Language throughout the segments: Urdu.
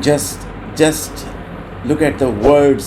Just look at the words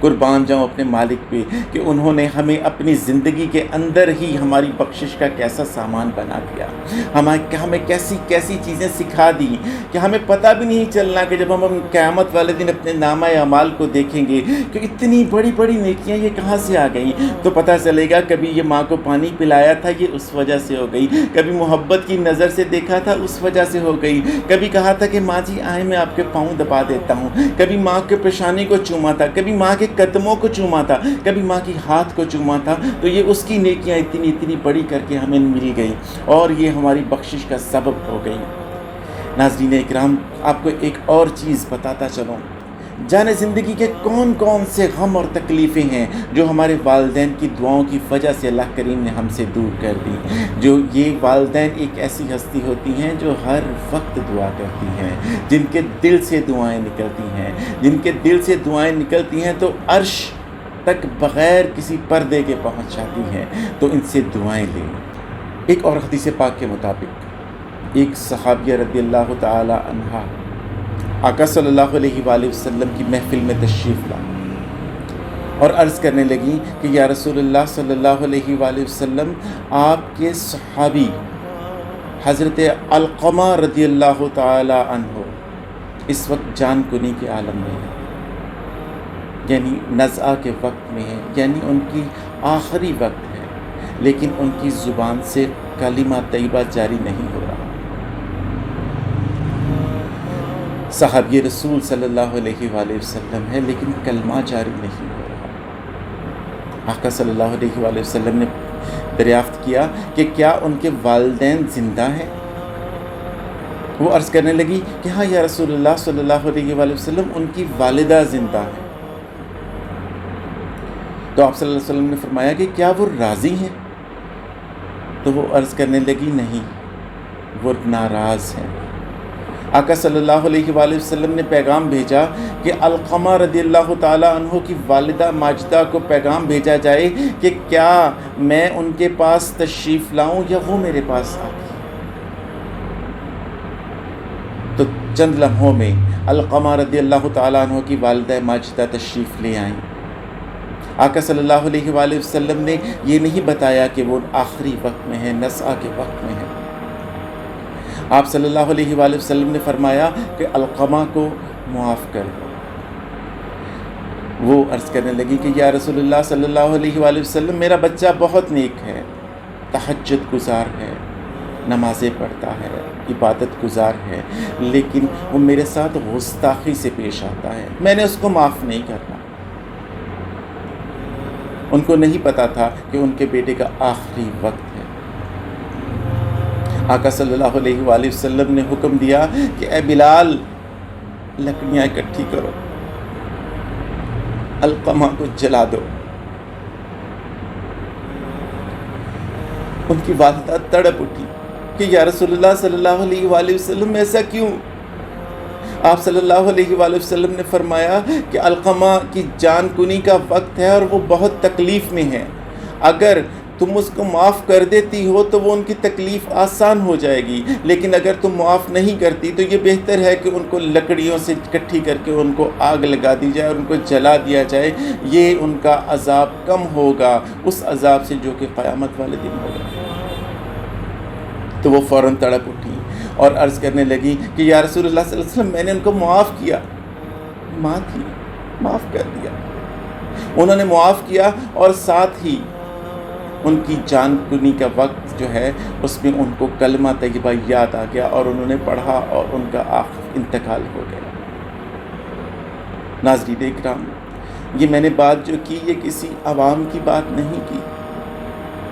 قربان جاؤں اپنے مالک پہ کہ انہوں نے ہمیں اپنی زندگی کے اندر ہی ہماری بخشش کا کیسا سامان بنا دیا، ہمیں کیسی کیسی چیزیں سکھا دی کہ ہمیں پتہ بھی نہیں چلنا کہ جب ہم قیامت والے دن اپنے نامہ اعمال کو دیکھیں گے کہ اتنی بڑی بڑی نیکیاں یہ کہاں سے آ گئیں، تو پتہ چلے گا کبھی یہ ماں کو پانی پلایا تھا یہ اس وجہ سے ہو گئی، کبھی محبت کی نظر سے دیکھا تھا اس وجہ سے ہو گئی، کبھی کہا تھا کہ ماں جی آئیں میں آپ کے پاؤں دبا دیتا ہوں، کبھی ماں کے پیشانی کو چوما تھا، کبھی ماں کے قدموں کو چوما تھا، کبھی ماں کی ہاتھ کو چوما تھا، تو یہ اس کی نیکیاں اتنی بڑی کر کے ہمیں مل گئی اور یہ ہماری بخشش کا سبب ہو گئی۔ ناظرین اکرام، آپ کو ایک اور چیز بتاتا چلوں، جانے زندگی کے کون کون سے غم اور تکلیفیں ہیں جو ہمارے والدین کی دعاؤں کی وجہ سے اللہ کریم نے ہم سے دور کر دی۔ جو یہ والدین ایک ایسی ہستی ہوتی ہیں جو ہر وقت دعا کرتی ہیں، جن کے دل سے دعائیں نکلتی ہیں، جن کے دل سے دعائیں نکلتی ہیں تو عرش تک بغیر کسی پردے کے پہنچ جاتی ہیں، تو ان سے دعائیں لیں۔ ایک اور حدیث پاک کے مطابق ایک صحابیہ رضی اللہ تعالی عنہا آقا صلی اللہ علیہ وآلہ وسلم کی محفل میں تشریف لا اور عرض کرنے لگی کہ یا رسول اللہ صلی اللہ علیہ وآلہ وسلم، آپ کے صحابی حضرت علقمہ رضی اللہ تعالی عنہ اس وقت جان کنی کے عالم میں ہیں، یعنی نزعہ کے وقت میں ہیں، یعنی ان کی آخری وقت ہے، لیکن ان کی زبان سے کلمہ طیبہ جاری نہیں ہو رہا۔ صحابی رسول صلی اللہ علیہ وآلہ وسلم ہے لیکن کلمہ جاری نہیں ہو رہا۔ آقا صلی اللہ علیہ وآلہ وسلم نے دریافت کیا کہ کیا ان کے والدین زندہ ہیں؟ وہ عرض کرنے لگی کہ ہاں یا رسول اللہ صلی اللہ علیہ وآلہ وسلم، ان کی والدہ زندہ ہیں۔ تو آپ صلی اللہ علیہ وسلم نے فرمایا کہ کیا وہ راضی ہیں؟ تو وہ عرض کرنے لگی نہیں، وہ ناراض ہیں۔ آقا صلی اللہ علیہ وآلہ وسلم نے پیغام بھیجا کہ علقمہ رضی اللہ تعالیٰ عنہ کی والدہ ماجدہ کو پیغام بھیجا جائے کہ کیا میں ان کے پاس تشریف لاؤں یا وہ میرے پاس آتی۔ تو چند لمحوں میں علقمہ رضی اللہ تعالیٰ عنہ کی والدہ ماجدہ تشریف لے آئیں۔ آقا صلی اللہ علیہ وآلہ وسلم نے یہ نہیں بتایا کہ وہ آخری وقت میں ہیں، نزعہ کے وقت میں ہیں۔ آپ صلی اللہ علیہ وآلہ وسلم نے فرمایا کہ علقمہ کو معاف کر دو۔ وہ عرض کرنے لگی کہ یا رسول اللہ صلی اللہ علیہ وآلہ وسلم، میرا بچہ بہت نیک ہے، تہجد گزار ہے، نمازیں پڑھتا ہے، عبادت گزار ہے، لیکن وہ میرے ساتھ گستاخی سے پیش آتا ہے، میں نے اس کو معاف نہیں کرنا۔ ان کو نہیں پتا تھا کہ ان کے بیٹے کا آخری وقت ہے۔ آقا صلی اللہ علیہ وآلہ وسلم نے حکم دیا کہ اے بلال، لکڑیاں اکٹھی کرو، علقمہ کو جلا دو۔ ان کی والدہ تڑپ اٹھی کہ یا رسول اللہ صلی اللہ علیہ وآلہ وسلم، ایسا کیوں؟ آپ صلی اللہ علیہ وآلہ وسلم نے فرمایا کہ علقمہ کی جان کنی کا وقت ہے اور وہ بہت تکلیف میں ہے، اگر تم اس کو معاف کر دیتی ہو تو وہ ان کی تکلیف آسان ہو جائے گی، لیکن اگر تم معاف نہیں کرتی تو یہ بہتر ہے کہ ان کو لکڑیوں سے اکٹھی کر کے ان کو آگ لگا دی جائے اور ان کو جلا دیا جائے، یہ ان کا عذاب کم ہوگا اس عذاب سے جو کہ قیامت والے دن ہوگا۔ تو وہ فوراً تڑپ اٹھی اور عرض کرنے لگی کہ یا رسول اللہ صلی اللہ علیہ وسلم، میں نے ان کو معاف کیا، ماں تھی، معاف کر دیا۔ انہوں نے معاف کیا اور ساتھ ہی ان کی جان کنی کا وقت جو ہے اس میں ان کو کلمہ طیبہ یاد آ گیا اور انہوں نے پڑھا اور ان کا آخر انتقال ہو گیا۔ ناظرین اکرام، یہ میں نے بات جو کی یہ کسی عوام کی بات نہیں کی،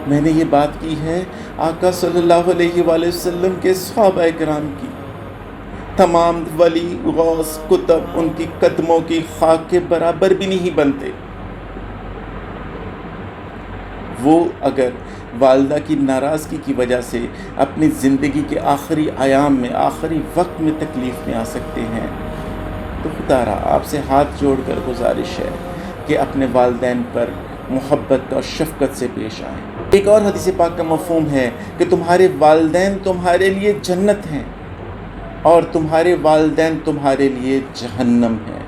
میں نے یہ بات کی ہے آقا صلی اللہ علیہ وآلہ وسلم کے صحابہ کرام کی۔ تمام ولی غوث کتب ان کی قدموں کی خاک کے برابر بھی نہیں بنتے۔ وہ اگر والدہ کی ناراضگی کی وجہ سے اپنی زندگی کے آخری ایام میں، آخری وقت میں تکلیف میں آ سکتے ہیں، تو خدا را آپ سے ہاتھ جوڑ کر گزارش ہے کہ اپنے والدین پر محبت اور شفقت سے پیش آئیں۔ ایک اور حدیث پاک کا مفہوم ہے کہ تمہارے والدین تمہارے لیے جنت ہیں اور تمہارے والدین تمہارے لیے جہنم ہیں۔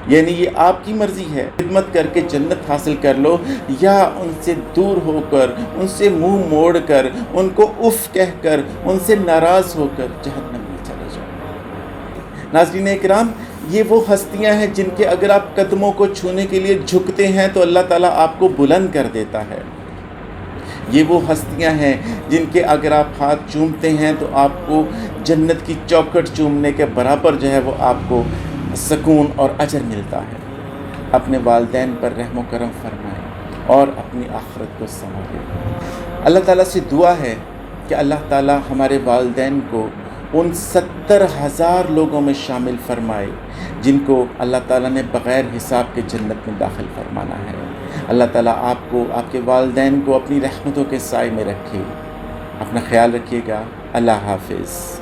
یعنی یہ آپ کی مرضی ہے، خدمت کر کے جنت حاصل کر لو یا ان سے دور ہو کر، ان سے منہ موڑ کر، ان کو اف کہہ کر، ان سے ناراض ہو کر جہنم میں چلے جاؤ۔ ناظرین اکرام، یہ وہ ہستیاں ہیں جن کے اگر آپ قدموں کو چھونے کے لیے جھکتے ہیں تو اللہ تعالیٰ آپ کو بلند کر دیتا ہے۔ یہ وہ ہستیاں ہیں جن کے اگر آپ ہاتھ چومتے ہیں تو آپ کو جنت کی چوکھٹ چومنے کے برابر جو ہے وہ آپ کو سکون اور اجر ملتا ہے۔ اپنے والدین پر رحم و کرم فرمائیں اور اپنی آخرت کو سنواریں۔ اللہ تعالیٰ سے دعا ہے کہ اللہ تعالیٰ ہمارے والدین کو ان 70,000 لوگوں میں شامل فرمائے جن کو اللہ تعالیٰ نے بغیر حساب کے جنت میں داخل فرمانا ہے۔ اللہ تعالیٰ آپ کو، آپ کے والدین کو اپنی رحمتوں کے سائے میں رکھے۔ اپنا خیال رکھیے گا۔ اللہ حافظ۔